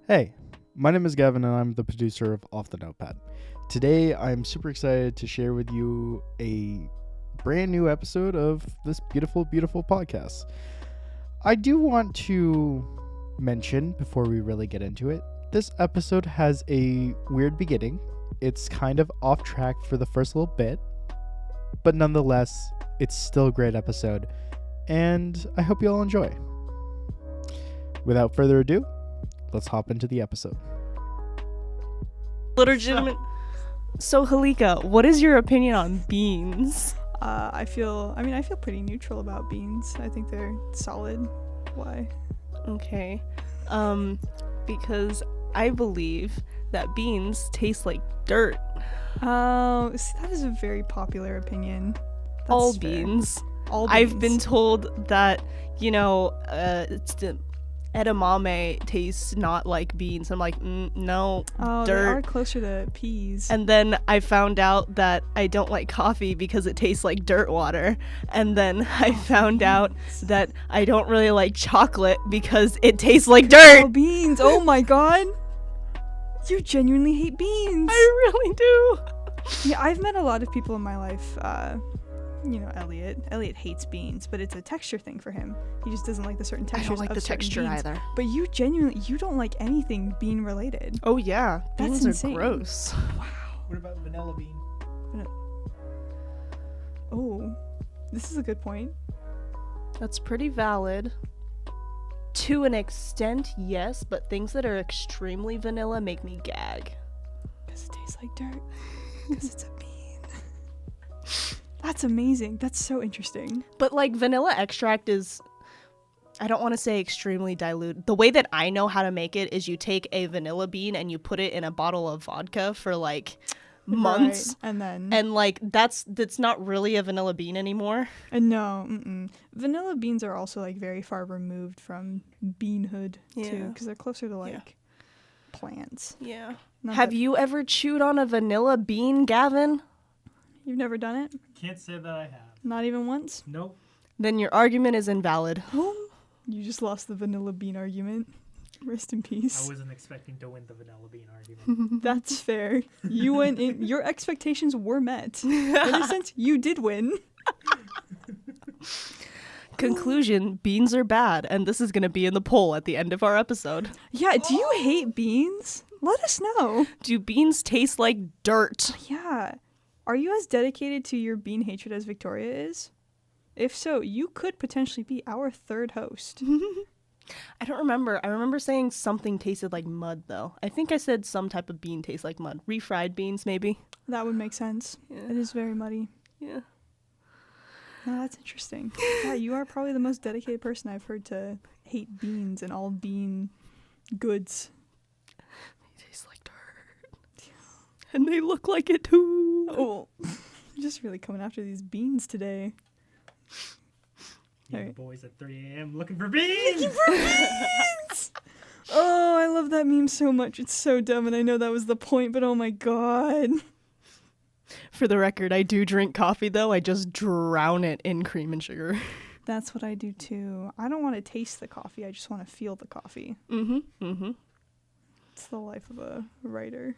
Hey, my name is Gavin and I'm the producer of Off the Notepad. Today I'm super excited to share with you a brand new episode of this beautiful, beautiful podcast. I do want to mention before we really get into it, this episode has a weird beginning. It's kind of off track for the first little bit, but nonetheless, it's still a great episode, and I hope you all enjoy. Without further ado, let's hop into the episode. Legitimate. So Halika, what is your opinion on beans? I feel pretty neutral about beans. I think they're solid. Why? Okay. Because I believe that beans taste like dirt. Oh, see, that is a very popular opinion. That's All fair. beans. All beans. I've been told that, it's the edamame tastes not like beans. I'm like, no, Oh, dirt. they are closer to peas. And then I found out that I don't like coffee because it tastes like dirt water. And then I found out that I don't really like chocolate because it tastes like dirt. Oh, beans! Oh my god! You genuinely hate beans! I really do. Yeah, I've met a lot of people in my life. Elliot. Elliot hates beans, but it's a texture thing for him. He just doesn't like the certain I textures don't like of the certain texture beans. either. But you don't like anything bean related. Oh yeah, That's beans insane. are gross. What about vanilla bean? Oh, this is a good point. That's pretty valid. To an extent, yes, but things that are extremely vanilla make me gag. Because it tastes like dirt. Because it's a bean. That's amazing. That's so interesting. But like vanilla extract is, I don't want to say extremely dilute. The way that I know how to make it is you take a vanilla bean and you put it in a bottle of vodka for like months. Right. And then... And like that's not really a vanilla bean anymore. no. Vanilla beans are also like very far removed from beanhood too. Yeah. Because they're closer to like plants. Yeah. Not Have that- you ever chewed on a vanilla bean, Gavin? You've never done it? Can't say that I have. Not even once? Nope. Then your argument is invalid. You just lost the vanilla bean argument. Rest in peace. I wasn't expecting to win the vanilla bean argument. That's fair. You went in. Your expectations were met. In a sense, you did win. Conclusion, beans are bad, and this is going to be in the poll at the end of our episode. Yeah, do you hate beans? Let us know. Do beans taste like dirt? Yeah. Are you as dedicated to your bean hatred as Victoria is? If so, you could potentially be our third host. I don't remember. I remember saying something tasted like mud, though. I think I said some type of bean tastes like mud. Refried beans, maybe? That would make sense. Yeah. It is very muddy. Yeah. No, that's interesting. Yeah, you are probably the most dedicated person I've heard to hate beans and all bean goods. They taste like dirt. And they look like it, too. Oh, just really coming after these beans today. Yeah, Alright. the boys at 3 a.m. looking for beans! Oh, I love that meme so much. It's so dumb, and I know that was the point, but oh my god. For the record, I do drink coffee, though. I just drown it in cream and sugar. That's what I do too. I don't want to taste the coffee. I just want to feel the coffee. It's the life of a writer.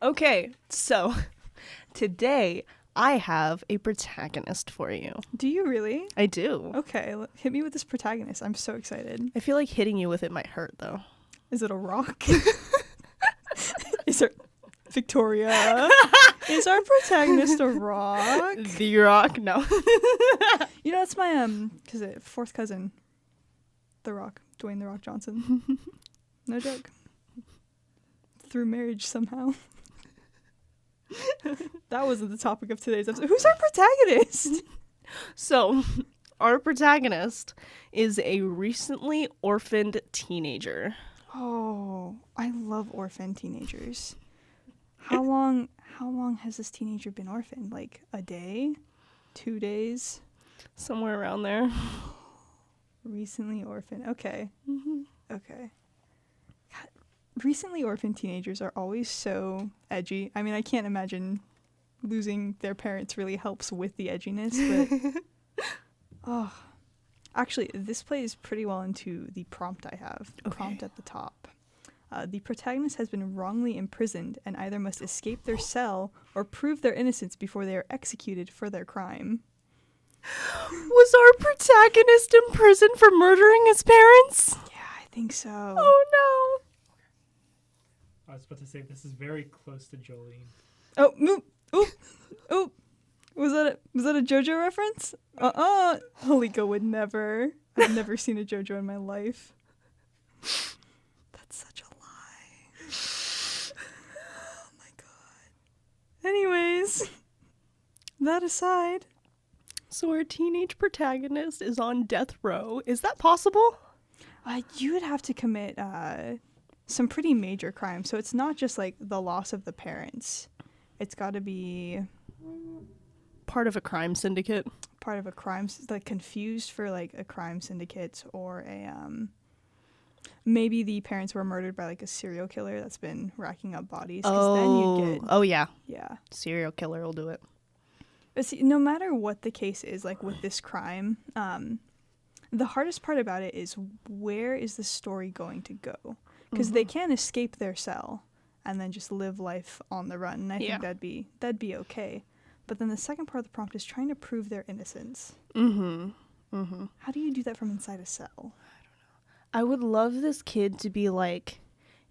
Okay, so today I have a protagonist for you. Do you really? I do. Okay, hit me with this protagonist. I'm so excited. I feel like hitting you with it might hurt, though. Is it a rock? Is there... Victoria, is our protagonist a rock? The Rock? No. You know, that's my fourth cousin, The Rock, Dwayne The Rock Johnson. No joke. Through marriage somehow. That wasn't the topic of today's episode. Who's our protagonist? So, our protagonist is a recently orphaned teenager. Oh, I love orphan teenagers. How long has this teenager been orphaned? Like a day? 2 days? Somewhere around there. Recently orphaned. Okay. Okay. God, recently orphaned teenagers are always so edgy. I mean, I can't imagine losing their parents really helps with the edginess, but oh, Actually, this plays pretty well into the prompt I have. The Okay. prompt at the top. The protagonist has been wrongly imprisoned and either must escape their cell or prove their innocence before they are executed for their crime. Was our protagonist in prison for murdering his parents? Yeah, I think so. Oh I was about to say this is very close to Jolene. Oh, oop, oop, oop. Was that a JoJo reference? Halika would never. I've never seen a JoJo in my life. That's such a lie. Oh my god. Anyways, that aside. So our teenage protagonist is on death row. Is that possible? You would have to commit some pretty major crimes. So it's not just like the loss of the parents. It's got to be Part of a crime syndicate. part of a crime, like confused for like a crime syndicate, or a maybe the parents were murdered by like a serial killer that's been racking up bodies. 'Cause then you'd get, Oh yeah. yeah. Serial killer will do it. But see, no matter what the case is, like with this crime, the hardest part about it is where is the story going to go? Because they can't escape their cell and then just live life on the run. And I Yeah. think that'd be okay. But then the second part of the prompt is trying to prove their innocence. How do you do that from inside a cell? I would love this kid to be like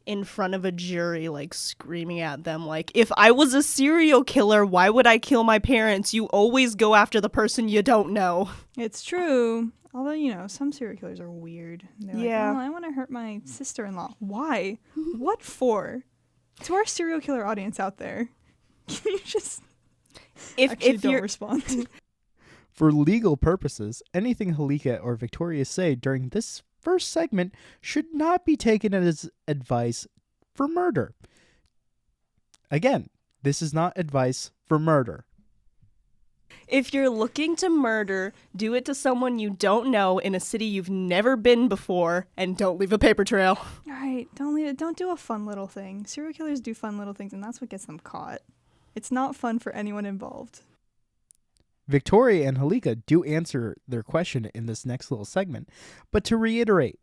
in front of a jury, like screaming at them, like, if I was a serial killer, why would I kill my parents? You always go after the person you don't know. It's true. Although, you know, some serial killers are weird. They're Yeah. like, oh, I want to hurt my sister-in-law. Why? What for? To our serial killer audience out there, can you just actually If don't you're respond? For legal purposes, anything Halika or Victoria say during this first segment should not be taken as advice for murder. Again, this is not advice for murder. If you're looking to murder, do it to someone you don't know in a city you've never been before, and don't leave a paper trail. All right, don't leave it. Don't do a fun little thing. Serial killers do fun little things, and that's what gets them caught. It's not fun for anyone involved. Victoria and Halika do answer their question in this next little segment, but to reiterate,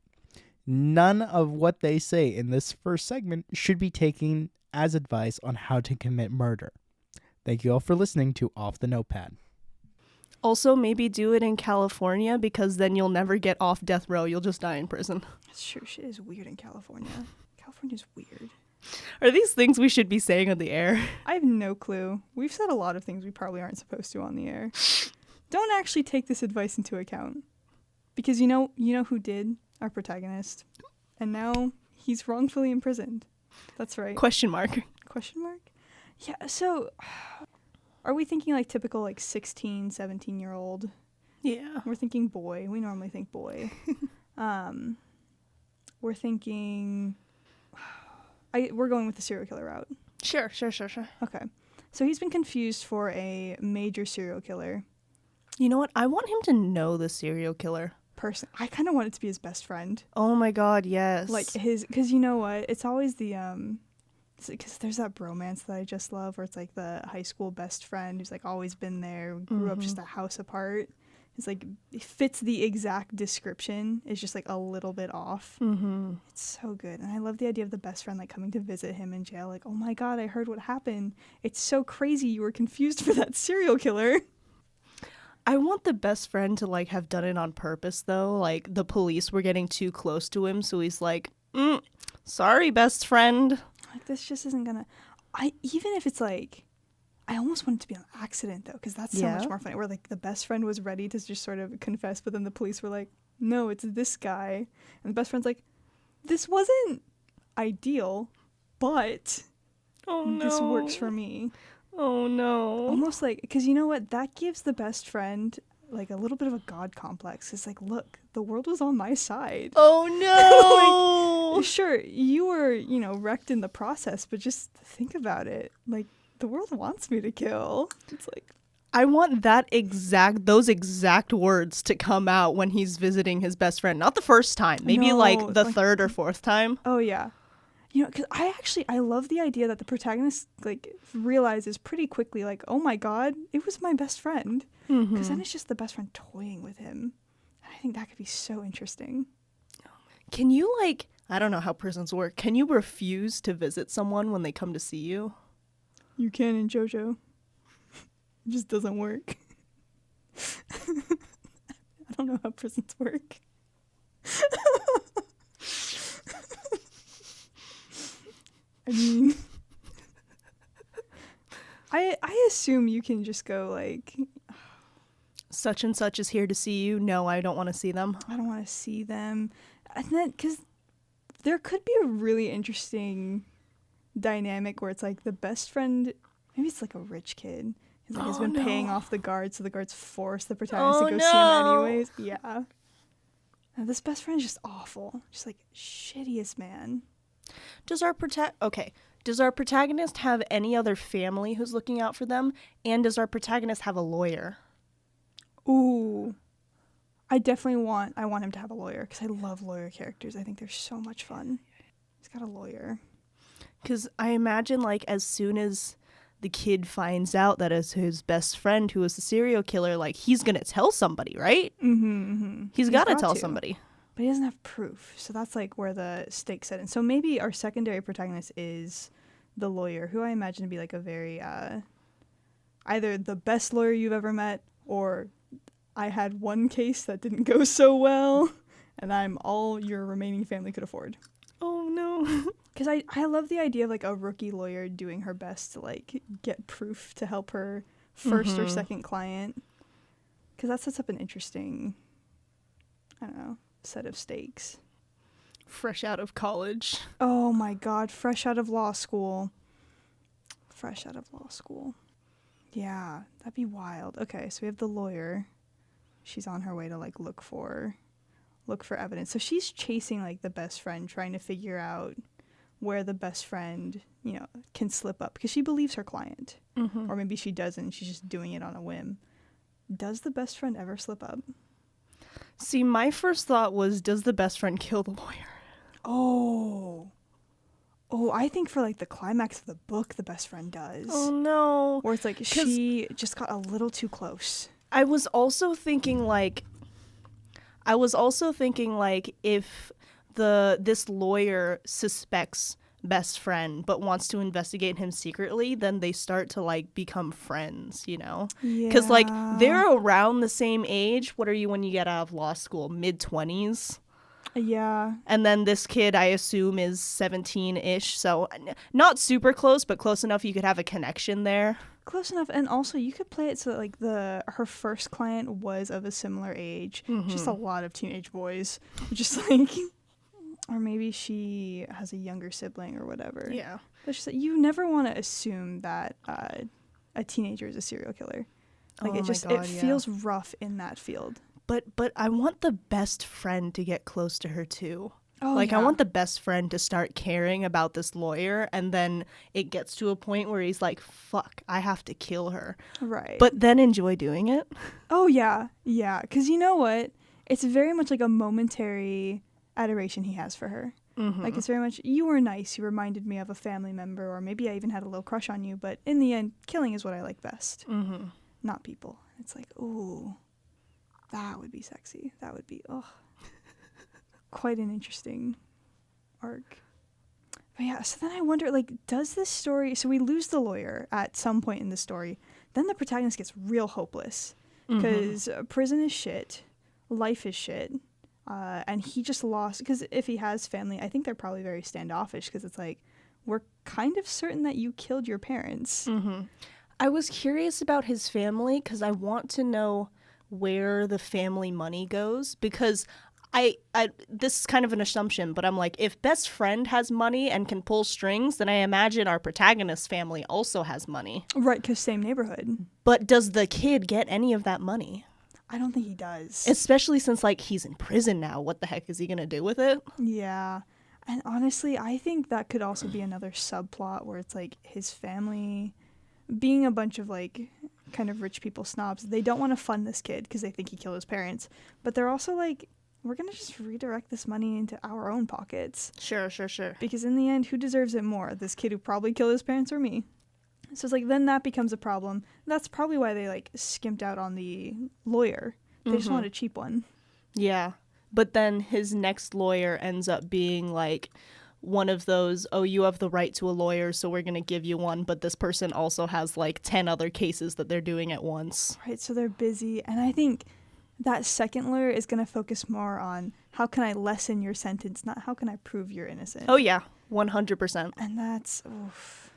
none of what they say in this first segment should be taken as advice on how to commit murder. Thank you all for listening to Off the Notepad. Also, maybe do it in California, because then you'll never get off death row. You'll just die in prison. Sure, shit is weird in California. California's weird. Are these things we should be saying on the air? I have no clue. We've said a lot of things we probably aren't supposed to on the air. Don't actually take this advice into account. Because you know who did? Our protagonist. And now he's wrongfully imprisoned. That's right. Question mark. Question mark? Yeah, so are we thinking like typical like 16, 17-year-old? Yeah. We're thinking boy. We normally think boy. We're thinking we're going with the serial killer route. Sure. Okay. So he's been confused for a major serial killer You know what? I want him to know the serial killer. person. I kind of want it to be his best friend. Oh my god, yes. Like because you know what? It's always the because there's that bromance that I just love where it's like the high school best friend who's like always been there, grew up just a house apart. It's like it fits the exact description. It's just like a little bit off. It's so good. And I love the idea of the best friend like coming to visit him in jail. Like, oh my god, I heard what happened. It's so crazy you were confused for that serial killer. I want the best friend to like have done it on purpose though. Like the police were getting too close to him, so he's like, sorry, best friend. Like this just isn't gonna. Even if it's like, I almost want it to be an accident though, because that's so much more funny. Where like the best friend was ready to just sort of confess, but then the police were like, no, it's this guy, and the best friend's like, this wasn't ideal, but this works for me. Oh no. Almost like, because you know what, that gives the best friend like a little bit of a god complex. It's like, look, the world was on my side. Oh no. Sure, you were, wrecked in the process, but just think about it. Like, the world wants me to kill. It's like, I want those exact words to come out when he's visiting his best friend. Not the first time. Maybe No, like the like- third or fourth time. oh yeah. Because I love the idea that the protagonist like realizes pretty quickly, like, oh my god, it was my best friend. Because then it's just the best friend toying with him. I I think that could be so interesting. Can you, like, I don't know how prisons work. Can you refuse to visit someone when they come to see you? You can in JoJo. It just doesn't work. I don't know how prisons work. I mean, I assume you can just go like, Such and such is here to see you. No, I don't want to see them. I don't want to see them. And then, because there could be a really interesting dynamic where it's like the best friend, maybe it's like a rich kid. He's like, has been paying off the guards, so the guards force the protagonist to go see him anyways. Yeah. And this best friend is just awful. Just like shittiest man. Does our protagonist have any other family who's looking out for them? And does our protagonist have a lawyer? Ooh. I want him to have a lawyer because I love lawyer characters. I think they're so much fun. He's got a lawyer. Because I imagine, like, as soon as the kid finds out that it's his best friend who is the serial killer, like, he's going to tell somebody, right? He's got to tell somebody. But he doesn't have proof. So that's, like, where the stakes set in. So maybe our secondary protagonist is the lawyer, who I imagine to be, like, a very, either the best lawyer you've ever met, or I had one case that didn't go so well, and I'm all your remaining family could afford. Oh, no. Because I love the idea of, like, a rookie lawyer doing her best to, like, get proof to help her first or second client. Because that sets up an interesting, I don't know, set of stakes. Fresh out of college. Oh, my God. Fresh out of law school. Yeah, that'd be wild. Okay, so we have the lawyer. She's on her way to, like, look for evidence. So she's chasing, like, the best friend, trying to figure out where the best friend, you know, can slip up because she believes her client. Or maybe she doesn't. She's just doing it on a whim. Does the best friend ever slip up? See, my first thought was, does the best friend kill the lawyer? Oh, I think for, like, the climax of the book, the best friend does. Oh, no. Or it's like she just got a little too close. I was also thinking, like, if this lawyer suspects best friend but wants to investigate him secretly, then they start to, like, become friends, you know? Yeah. Because, like, they're around the same age. What are you when you get out of law school? Mid-20s? Yeah. And then this kid, I assume, is 17-ish, so not super close, but close enough you could have a connection there. Close enough, and also you could play it so that, like, her first client was of a similar age. Just a lot of teenage boys, just like, or maybe she has a younger sibling or whatever. Yeah, but just, you never want to assume that a teenager is a serial killer. Like, it feels rough in that field. But I want the best friend to get close to her too. Oh, like, yeah. I want the best friend to start caring about this lawyer, and then it gets to a point where he's like, fuck, I have to kill her. Right. But then enjoy doing it. Oh, yeah. Yeah. Because you know what? It's very much like a momentary adoration he has for her. Like, it's very much, you were nice. You reminded me of a family member, or maybe I even had a little crush on you. But in the end, killing is what I like best. Not people. It's like, ooh, that would be sexy. That would be, quite an interesting arc. But yeah, so then I wonder, like, does this story, so we lose the lawyer at some point in the story, then the protagonist gets real hopeless because prison is shit, life is shit, and he just lost, because if he has family, I think they're probably very standoffish because it's like, we're kind of certain that you killed your parents. I was curious about his family because I want to know where the family money goes, because I this is kind of an assumption, but I'm like, if best friend has money and can pull strings, then I imagine our protagonist's family also has money. Right, because same neighborhood. But does the kid get any of that money? I don't think he does. Especially since, like, he's in prison now. What the heck is he going to do with it? Yeah. And honestly, I think that could also be another subplot where it's like his family being a bunch of, like, kind of rich people snobs. They don't want to fund this kid because they think he killed his parents. But they're also like, we're going to just redirect this money into our own pockets. Sure. Because in the end, who deserves it more? This kid who probably killed his parents or me? So it's like, then that becomes a problem. That's probably why they, like, skimped out on the lawyer. They just wanted a cheap one. Yeah. But then his next lawyer ends up being like one of those, oh, you have the right to a lawyer, so we're going to give you one. But this person also has like 10 other cases that they're doing at once. Right, so they're busy. And I think that second lawyer is going to focus more on how can I lessen your sentence, not how can I prove you're innocent. Oh, yeah. 100%. And that's, oof.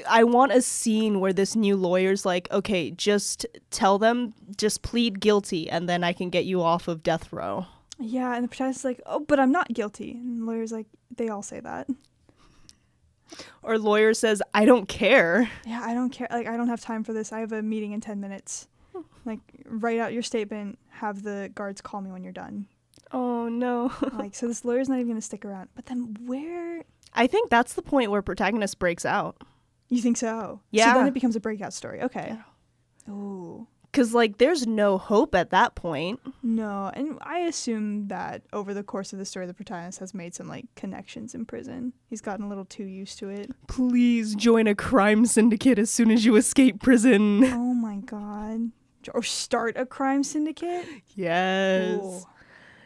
I want a scene where this new lawyer's like, okay, just tell them, just plead guilty, and then I can get you off of death row. Yeah, and the protagonist's like, oh, but I'm not guilty. And the lawyer's like, they all say that. Or lawyer says, I don't care. Yeah, I don't care. Like, I don't have time for this. I have a meeting in 10 minutes. Like, write out your statement, have the guards call me when you're done. Oh, no. Like, so this lawyer's not even going to stick around. But then where... I think that's the point where protagonist breaks out. You think so? Yeah. So then it becomes a breakout story. Okay. Yeah. Oh. Because, like, there's no hope at that point. No, and I assume that over the course of the story, the protagonist has made some, like, connections in prison. He's gotten a little too used to it. Please join a crime syndicate as soon as you escape prison. Oh, my God. Or start a crime syndicate? Yes. Ooh.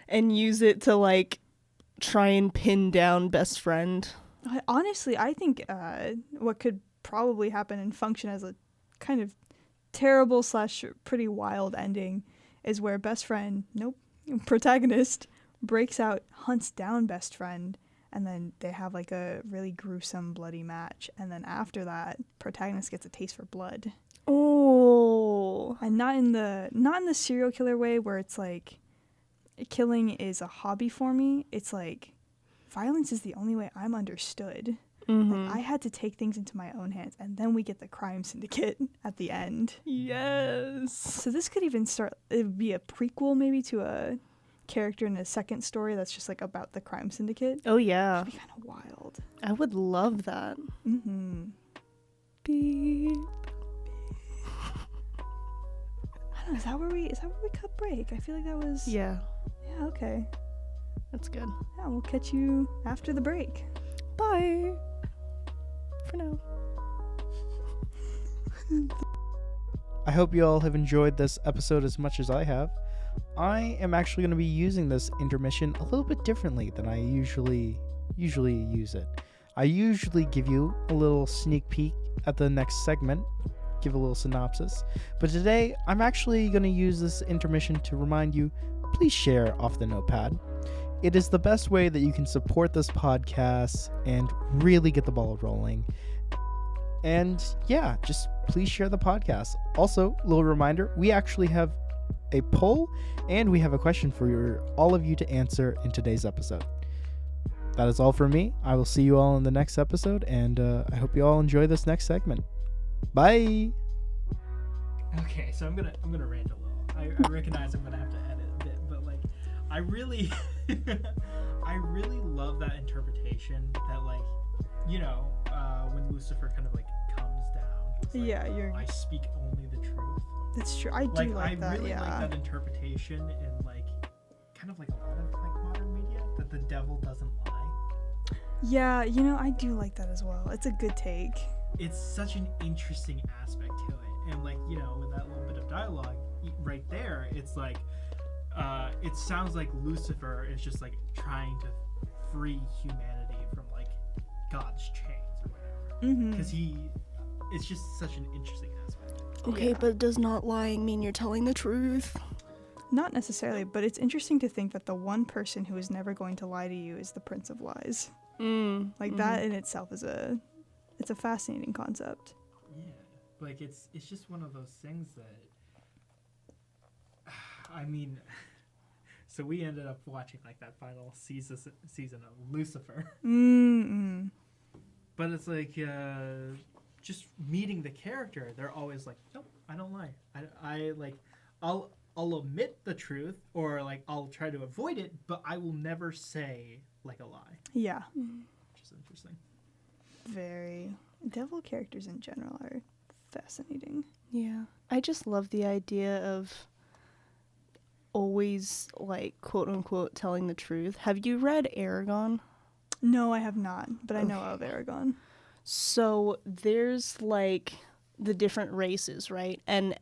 And use it to, like, try and pin down best friend. Honestly, I think what could probably happen and function as a kind of terrible / pretty wild ending is where protagonist breaks out, hunts down best friend, and then they have like a really gruesome bloody match, and then after that protagonist gets a taste for blood. Oh. And not in the serial killer way where it's like killing is a hobby for me. It's like violence is the only way I'm understood. Mm-hmm. Like, I had to take things into my own hands, and then we get the crime syndicate at the end. Yes. So this could even be a prequel maybe to a character in a second story that's just like about the crime syndicate. Oh, yeah. It'd be kind of wild. I would love that. Mm-hmm. Beep. I don't know, is that where we cut break? I feel like that was... Yeah. Yeah, okay. That's good. Yeah, we'll catch you after the break. Bye. For now. I hope you all have enjoyed this episode as much as I have. I am actually going to be using this intermission a little bit differently than I usually use it. I usually give you a little sneak peek at the next segment, give a little synopsis, but today I'm actually going to use this intermission to remind you, please share off the Notepad. It is the best way that you can support this podcast and really get the ball rolling. And yeah, just please share the podcast. Also, a little reminder, we actually have a poll and we have a question for all of you to answer in today's episode. That is all for me. I will see you all in the next episode, and I hope you all enjoy this next segment. Bye. Okay, so I'm gonna rant a little. I recognize I'm gonna have to edit a bit, but like, I really love that interpretation that, like, you know, when Lucifer kind of like comes down. It's like, Yeah, I speak only the truth. That's true. I do like that. I really Yeah. like that interpretation in like kind of like a lot of like modern media, that the devil doesn't lie. Yeah, you know, I do like that as well. It's a good take. It's such an interesting aspect to it, and like, you know, with that little bit of dialogue right there, it's like it sounds like Lucifer is just like trying to free humanity from like God's chains or whatever, because it's just such an interesting aspect. Okay, Yeah. but does not lying mean you're telling the truth? Not necessarily, but it's interesting to think that the one person who is never going to lie to you is the Prince of Lies. Like that in itself is it's a fascinating concept. Yeah, like it's just one of those things that I mean, so we ended up watching like that final season of Lucifer. But it's like just meeting the character, they're always like, nope, I don't lie. I like I'll admit the truth, or like I'll try to avoid it, but I will never say like a lie. Yeah. Which is interesting. Very. Devil characters in general are fascinating. Yeah. I just love the idea of always, like, quote unquote, telling the truth. Have you read Aragon? No, I have not, but I know of Aragon. So there's like the different races, right? And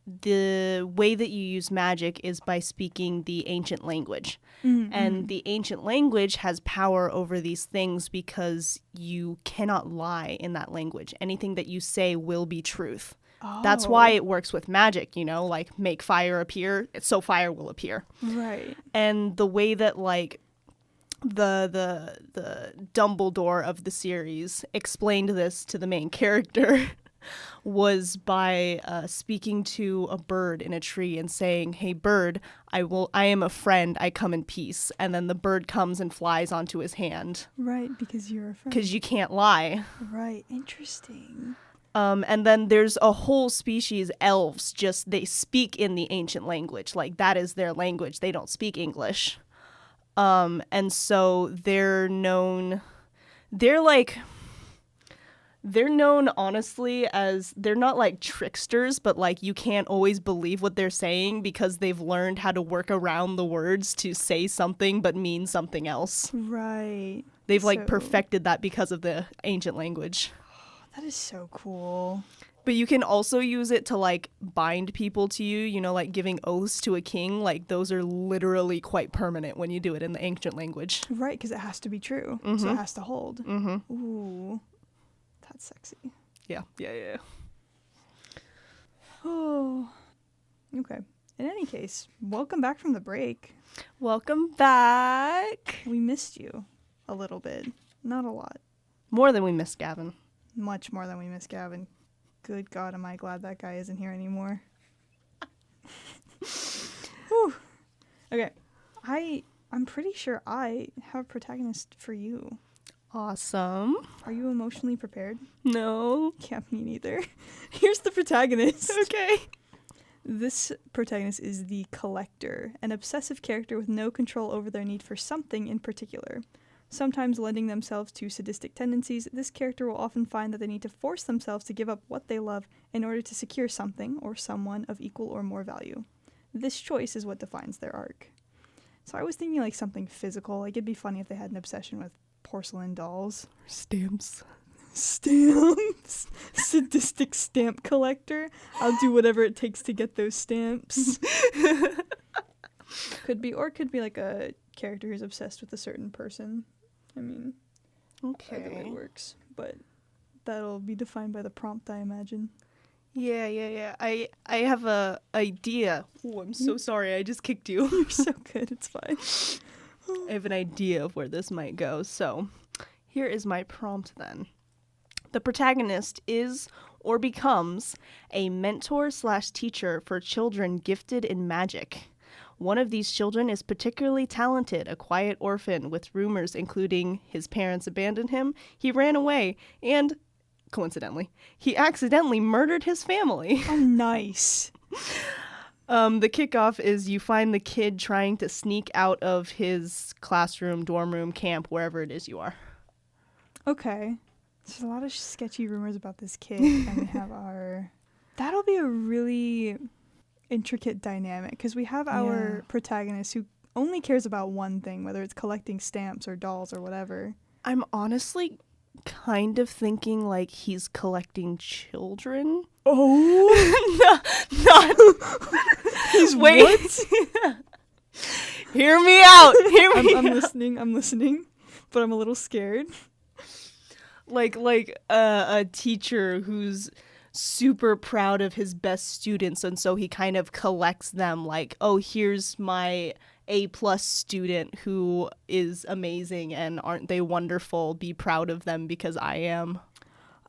the way that you use magic is by speaking the ancient language. And the ancient language has power over these things because you cannot lie in that language. Anything that you say will be truth. That's why it works with magic, you know, like make fire appear, so fire will appear. Right. And the way that like the Dumbledore of the series explained this to the main character was by speaking to a bird in a tree and saying, "Hey bird, I am a friend, I come in peace." And then the bird comes and flies onto his hand. Right, because you're a friend. Because you can't lie. Right, interesting. And then there's a whole species, elves, just they speak in the ancient language. Like that is their language. They don't speak English. And so they're known honestly as, they're not like tricksters, but like you can't always believe what they're saying because they've learned how to work around the words to say something but mean something else. Right. They've like perfected that because of the ancient language. That is so cool. But you can also use it to like bind people to you, you know, like giving oaths to a king. Like those are literally quite permanent when you do it in the ancient language. Right, because it has to be true. So it has to hold. Ooh. That's sexy. Yeah. Oh. Okay. In any case, welcome back from the break. Welcome back. We missed you a little bit. Not a lot. More than we missed Gavin. Much more than we missed Gavin. Good God, am I glad that guy isn't here anymore. Whew. Okay. I'm pretty sure I have a protagonist for you. Awesome. Are you emotionally prepared? No. Yeah, me neither. Here's the protagonist. Okay. This protagonist is the collector, an obsessive character with no control over their need for something in particular. Sometimes lending themselves to sadistic tendencies, this character will often find that they need to force themselves to give up what they love in order to secure something or someone of equal or more value. This choice is what defines their arc. So I was thinking like something physical, like it'd be funny if they had an obsession with porcelain dolls. Stamps. Stamps. Sadistic stamp collector. I'll do whatever it takes to get those stamps. Could be like a character who's obsessed with a certain person. I mean, either way works, but that'll be defined by the prompt, I imagine. Yeah. I have a idea. Oh, I'm so sorry. I just kicked you. You're so good. It's fine. I have an idea of where this might go. So here is my prompt then. The protagonist is or becomes a mentor/teacher for children gifted in magic. One of these children is particularly talented, a quiet orphan with rumors including his parents abandoned him, he ran away, and, coincidentally, he accidentally murdered his family. Oh, nice. The kickoff is you find the kid trying to sneak out of his classroom, dorm room, camp, wherever it is you are. Okay. There's a lot of sketchy rumors about this kid, and we have our... That'll be a really intricate dynamic, because we have our protagonist who only cares about one thing, whether it's collecting stamps or dolls or whatever. I'm honestly kind of thinking like he's collecting children. Oh. He's what? Hear me out. I'm listening, but I'm a little scared. Like a teacher who's super proud of his best students, and so he kind of collects them like, oh, here's my A+ student who is amazing, and aren't they wonderful? Be proud of them because I am.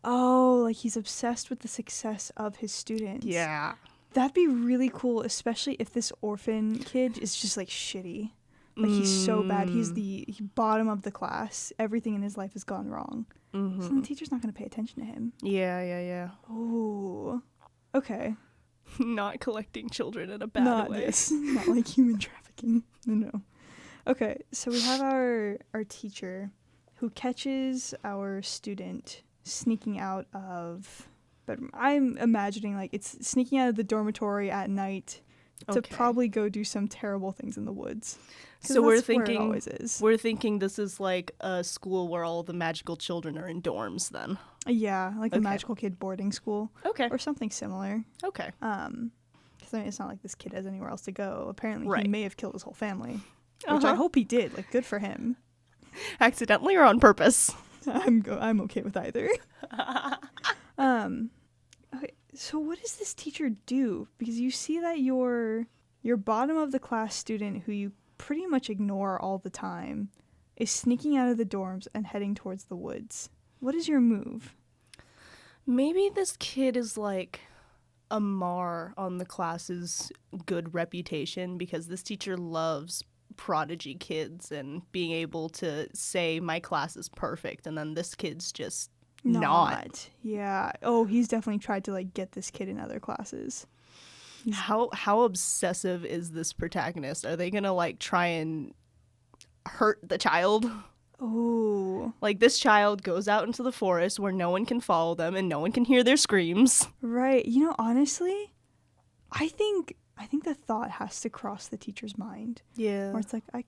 Oh, like he's obsessed with the success of his students. Yeah. That'd be really cool, especially if this orphan kid is just like shitty. Like he's so bad. He's the bottom of the class. Everything in his life has gone wrong. Mm-hmm. So the teacher's not going to pay attention to him. Yeah. Oh, okay. Not collecting children in a bad way. Not like human trafficking. No. Okay, so we have our teacher who catches our student sneaking out of bedroom. I'm imagining like it's sneaking out of the dormitory at night to probably go do some terrible things in the woods. So we're thinking where it always is. We're thinking this is like a school where all the magical children are in dorms then. Yeah, like a magical kid boarding school. Okay. Or something similar. Okay. Because I mean, it's not like this kid has anywhere else to go. Apparently, Right. he may have killed his whole family, which I hope he did. Like, good for him. Accidentally or on purpose? I'm okay with either. Okay, so what does this teacher do? Because you see that your bottom of the class student, who you pretty much ignore all the time, is sneaking out of the dorms and heading towards the woods. What is your move? Maybe this kid is like a mar on the class's good reputation because this teacher loves prodigy kids and being able to say my class is perfect, and then this kid's just not. Yeah. Oh, he's definitely tried to like get this kid in other classes. How obsessive is this protagonist? Are they gonna like try and hurt the child? Oh, Like, this child goes out into the forest where no one can follow them and no one can hear their screams. right. You know, honestly, I think the thought has to cross the teacher's mind. Yeah. Or it's like, I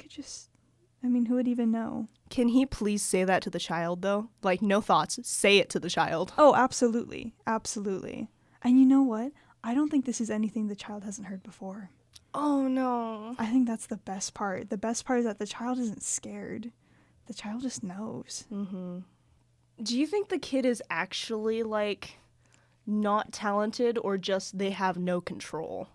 mean, who would even know? Can he please say that to the child, though? Like, no thoughts. Say it to the child. Oh, absolutely. Absolutely. And you know what? I don't think this is anything the child hasn't heard before. Oh, no. I think that's the best part. The best part is that the child isn't scared. The child just knows. Mm-hmm. Do you think the kid is actually, like, not talented or just they have no control?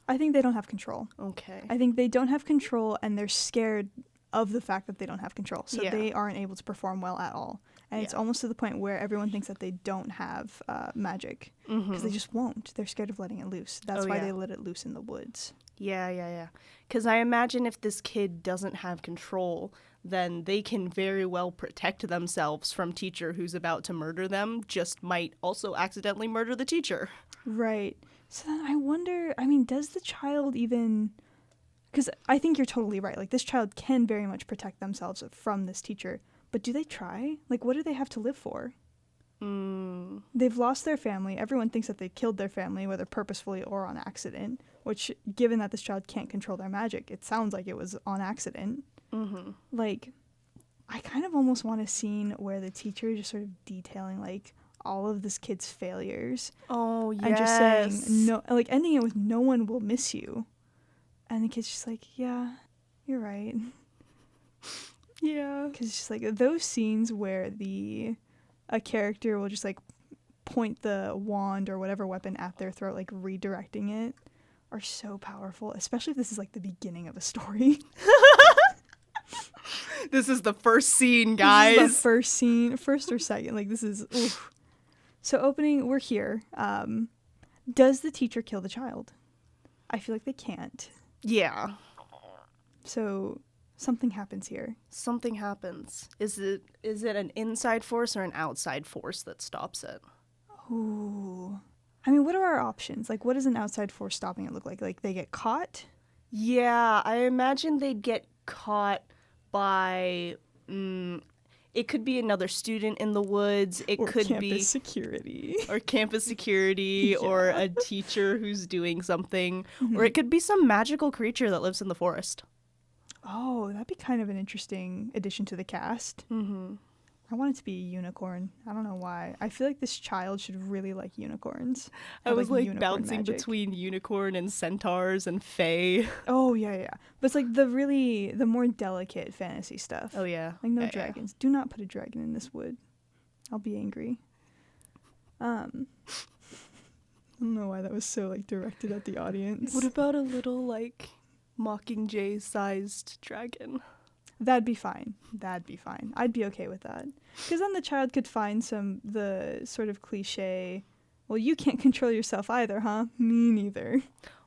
I think they don't have control. Okay. I think they don't have control and they're scared of the fact that they don't have control. So Yeah. they aren't able to perform well at all. And it's Yeah. almost to the point where everyone thinks that they don't have magic because they just won't. They're scared of letting it loose. That's Oh, why yeah. they let it loose in the woods. Yeah. Because I imagine if this kid doesn't have control, then they can very well protect themselves from teacher who's about to murder them, just might also accidentally murder the teacher. Right. So then I wonder, I mean, does the child even... Because I think you're totally right. Like, this child can very much protect themselves from this teacher. But do they try? Like, what do they have to live for? They've lost their family. Everyone thinks that they killed their family, whether purposefully or on accident. Which, given that this child can't control their magic, it sounds like it was on accident. Mm-hmm. Like, I kind of almost want a scene where the teacher is just sort of detailing, like, all of this kid's failures. Oh, yes. And just saying, no, like, ending it with no one will miss you. And the kid's just like, yeah, you're right. Yeah. Because it's just like those scenes where a character will just like point the wand or whatever weapon at their throat, like redirecting it, are so powerful, especially if this is like the beginning of a story. This is the first scene, This guys. is the first scene, first or second. Like, this is, oof. So opening, we're here. Does the teacher kill the child? I feel like they can't. Yeah. So something happens here. Something happens. Is it an inside force or an outside force that stops it? Ooh. I mean, what are our options? Like, what does an outside force stopping it look like? Like, they get caught? Yeah, I imagine they'd get caught by... it could be another student in the woods. It Or could campus be... security. Or campus security, Yeah. or a teacher who's doing something. Mhm. Or it could be some magical creature that lives in the forest. Oh, that'd be kind of an interesting addition to the cast. Mm-hmm. I want it to be a unicorn. I don't know why. I feel like this child should really like unicorns. I Or, was like unicorn bouncing magic. between unicorn and centaurs and fae. Oh, yeah. But it's like the more delicate fantasy stuff. Oh yeah. Like no Yeah. dragons. Do not put a dragon in this wood. I'll be angry. I don't know why that was so like directed at the audience. What about a little like mockingjay-sized dragon? That'd be fine. I'd be okay with that. Because then the child could find the sort of cliche, well, you can't control yourself either, huh? Me neither.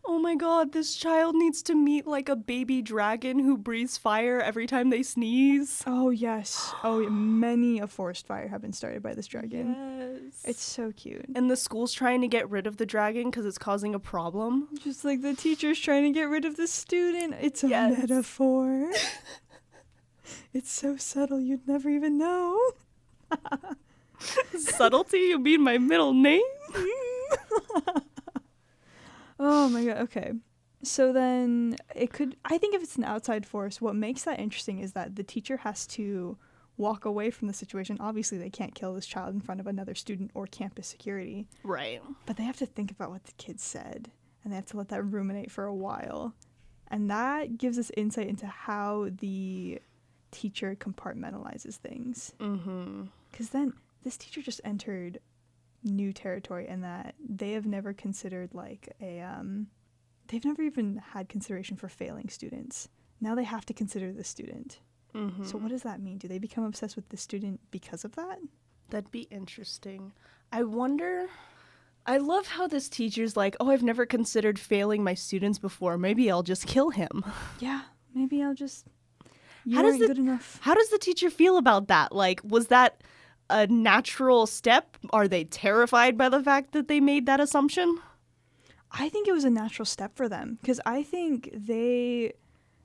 Oh my god, this child needs to meet like a baby dragon who breathes fire every time they sneeze. Oh, yes. Oh, many a forest fire have been started by this dragon. Yes. It's so cute. And the school's trying to get rid of the dragon because it's causing a problem. Just like the teacher's trying to get rid of the student. It's a Yes. metaphor. It's so subtle, you'd never even know. Subtlety? You mean my middle name? Oh my god, okay. So then I think if it's an outside force, what makes that interesting is that the teacher has to walk away from the situation. Obviously, they can't kill this child in front of another student or campus security, Right. but they have to think about what the kid said. and they have to let that ruminate for a while. And that gives us insight into how the teacher compartmentalizes things. Because then this teacher just entered new territory in that they have never considered like they've never even had consideration for failing students. Now they have to consider the student. So what does that mean? Do they become obsessed with the student because of that? That'd be interesting. I wonder. I love how this teacher's like, oh, I've never considered failing my students before. Maybe I'll just kill him. Yeah, maybe I'll just. You How does weren't good enough. How does the teacher feel about that? Like, was that a natural step? Are they terrified by the fact that they made that assumption? I think it was a natural step for them because I think they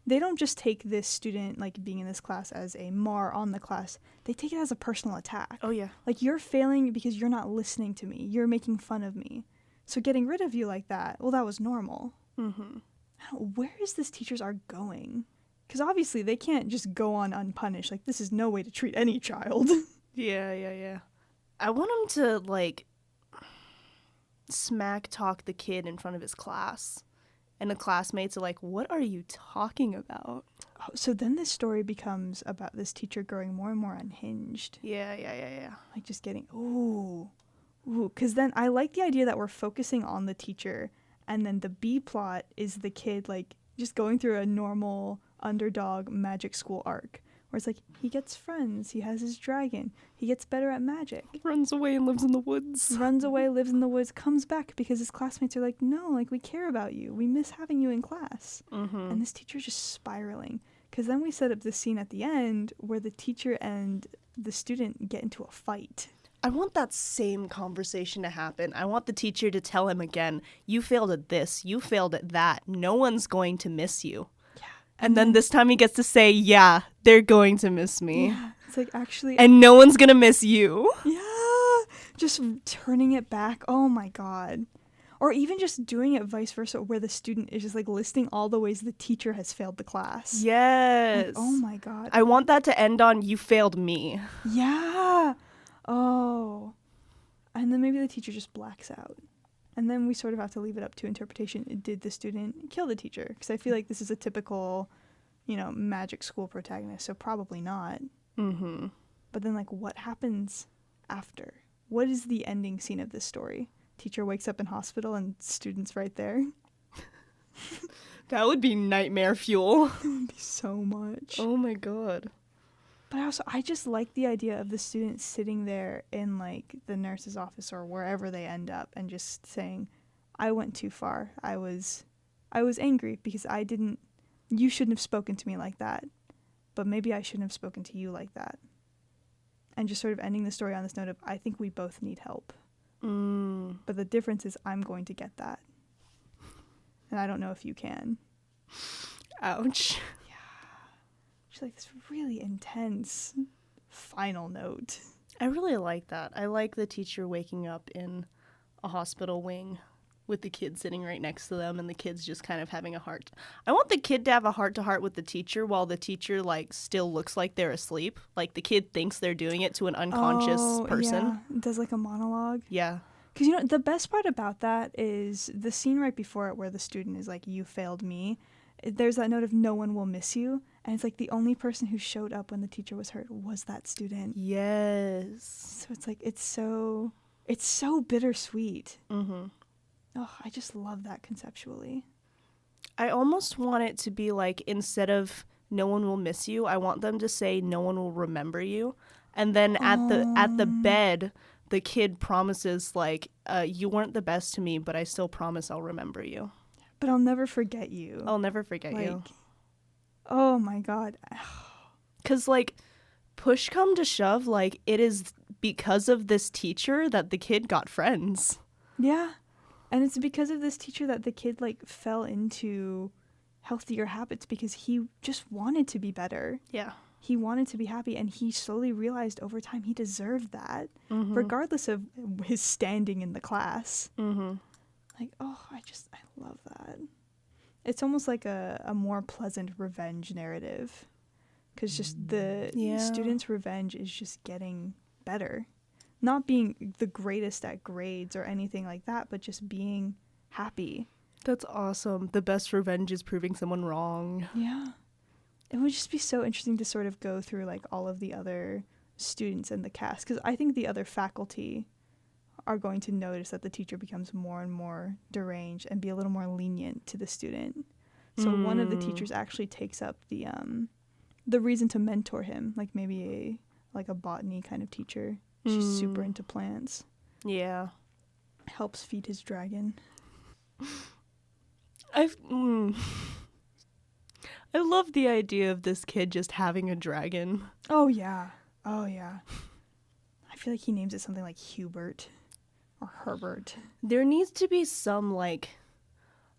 don't just take this student like being in this class as a mar on the class. They take it as a personal attack. Oh, yeah. Like, you're failing because you're not listening to me. You're making fun of me. So getting rid of you like that, well, that was normal. Where is this teacher's art going? Because obviously they can't just go on unpunished. Like, this is no way to treat any child. Yeah. I want him to, like, smack talk the kid in front of his class. And the classmates are like, what are you talking about? Oh, so then this story becomes about this teacher growing more and more unhinged. Yeah. Like, just getting, ooh. Because then I like the idea that we're focusing on the teacher, and then the B plot is the kid, like, just going through a normal underdog magic school arc. Where it's like, he gets friends, he has his dragon, he gets better at magic. Runs away and lives in the woods. Runs away, lives in the woods, comes back because his classmates are like, no, like, we care about you. We miss having you in class. And this teacher's just spiraling. Because then we set up this scene at the end where the teacher and the student get into a fight. I want that same conversation to happen. I want the teacher to tell him again, you failed at this, you failed at that. No one's going to miss you. And then this time he gets to say, yeah, they're going to miss me. Yeah, it's like, actually. And no one's going to miss you. Yeah, just turning it back. Oh my God. Or even just doing it vice versa, where the student is just like listing all the ways the teacher has failed the class. Yes. Like, oh my God. I want that to end on, you failed me. Yeah. Oh. And then maybe the teacher just blacks out. And then we sort of have to leave it up to interpretation. Did the student kill the teacher? Because I feel like this is a typical, magic school protagonist, so probably not. But then, like, what happens after? What is the ending scene of this story? Teacher wakes up in hospital and student's right there. That would be nightmare fuel. It would be so much. Oh my God. But I just like the idea of the student sitting there in, like, the nurse's office or wherever they end up and just saying, I went too far. I was angry because you shouldn't have spoken to me like that. But maybe I shouldn't have spoken to you like that. And just sort of ending the story on this note of, I think we both need help. But the difference is I'm going to get that. And I don't know if you can. Ouch. She's like this really intense final note. I really like that. I like the teacher waking up in a hospital wing with the kid sitting right next to them and the kid's just kind of having a heart. I want the kid to have a heart-to-heart with the teacher while the teacher, like, still looks like they're asleep. Like, the kid thinks they're doing it to an unconscious person. Yeah. Does, like, a monologue. Yeah. Because, the best part about that is the scene right before it where the student is like, you failed me. There's that note of no one will miss you. And it's like the only person who showed up when the teacher was hurt was that student. Yes. So it's like, it's so bittersweet. Oh, I just love that conceptually. I almost want it to be like, instead of no one will miss you, I want them to say no one will remember you. And then at the bed, the kid promises, like, you weren't the best to me, but I still promise I'll remember you. But I'll never forget you. I'll never forget you. Oh my God. Because, like, push come to shove, like, it is because of this teacher that the kid got friends. Yeah. And it's because of this teacher that the kid, like, fell into healthier habits because he just wanted to be better. Yeah. He wanted to be happy, and he slowly realized over time he deserved that, regardless of his standing in the class. Like, oh, I love that. It's almost like a more pleasant revenge narrative, because just the student's revenge is just getting better. Not being the greatest at grades or anything like that, but just being happy. That's awesome. The best revenge is proving someone wrong. Yeah. It would just be so interesting to sort of go through like all of the other students in the cast, because I think the other faculty are going to notice that the teacher becomes more and more deranged and be a little more lenient to the student. So one of the teachers actually takes up the reason to mentor him, like maybe a botany kind of teacher. She's super into plants. Yeah. Helps feed his dragon. I love the idea of this kid just having a dragon. Oh yeah. I feel like he names it something like Hubert or Herbert. There needs to be some like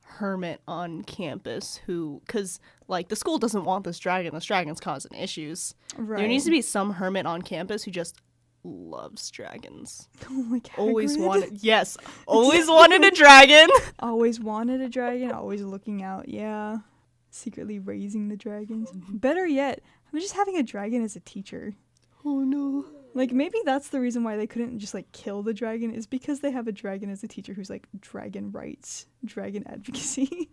hermit on campus who, because like the school doesn't want this dragon's causing issues. Right. There needs to be some hermit on campus who just loves dragons. Like Always Hagrid. always wanted a dragon. Always wanted a dragon, always looking out, yeah. Secretly raising the dragons. Better yet, I'm just having a dragon as a teacher. Oh no. Like, maybe that's the reason why they couldn't just, like, kill the dragon, is because they have a dragon as a teacher who's, like, dragon rights, dragon advocacy.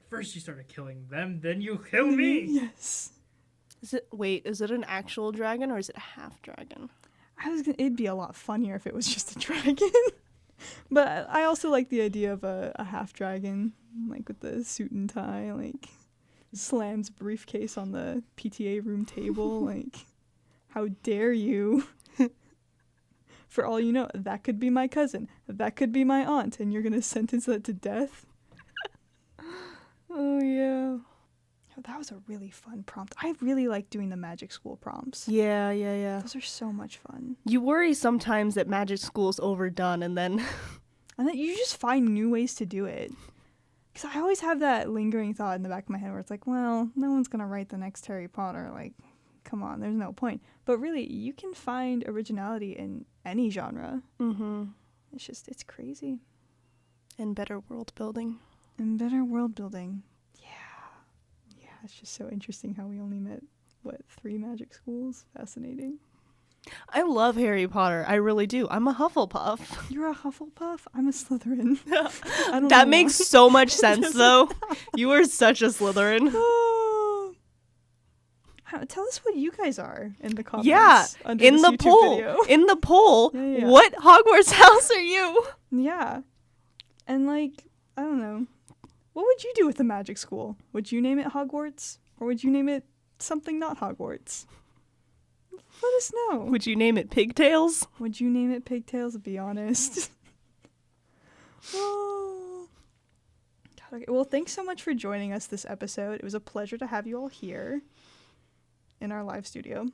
First you started killing them, then you kill me. Yes. Is it an actual dragon or is it a half dragon? It'd be a lot funnier if it was just a dragon. But I also like the idea of a half dragon, like, with the suit and tie, like, slams briefcase on the PTA room table, like... How dare you? For all you know, that could be my cousin. That could be my aunt. And you're going to sentence that to death? Oh, yeah. Oh, that was a really fun prompt. I really like doing the magic school prompts. Yeah. Those are so much fun. You worry sometimes that magic school's overdone and then... And then you just find new ways to do it. Because I always have that lingering thought in the back of my head where it's like, well, no one's going to write the next Harry Potter. Like, come on, there's no point. But really, you can find originality in any genre. Mm-hmm. It's crazy. And better world building. And better world building. Yeah, it's just so interesting how we only met, 3 magic schools? Fascinating. I love Harry Potter. I really do. I'm a Hufflepuff. You're a Hufflepuff? I'm a Slytherin. I don't That know makes why. so much sense, though. You are such a Slytherin. Tell us what you guys are in the comments. Yeah, under in this the YouTube poll. video. In the poll, Yeah. what Hogwarts house are you? Yeah. And like, I don't know. What would you do with a magic school? Would you name it Hogwarts? Or would you name it something not Hogwarts? Let us know. Would you name it Pigtails? Would you name it Pigtails? Be honest. Oh. God, okay. Well, thanks so much for joining us this episode. It was a pleasure to have you all here in our live studio.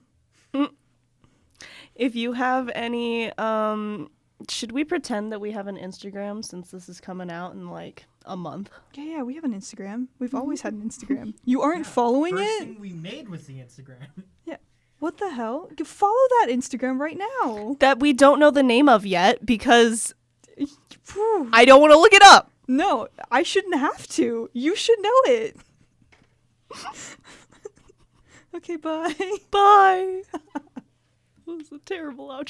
If you have any, should we pretend that we have an Instagram since this is coming out in like a month? Yeah, we have an Instagram. We've always had an Instagram. You aren't following First it? thing we made was the Instagram. Yeah. What the hell? You follow that Instagram right now. That we don't know the name of yet because Phew. I don't want to look it up. No, I shouldn't have to. You should know it. Okay, bye. Bye. That was a terrible outro.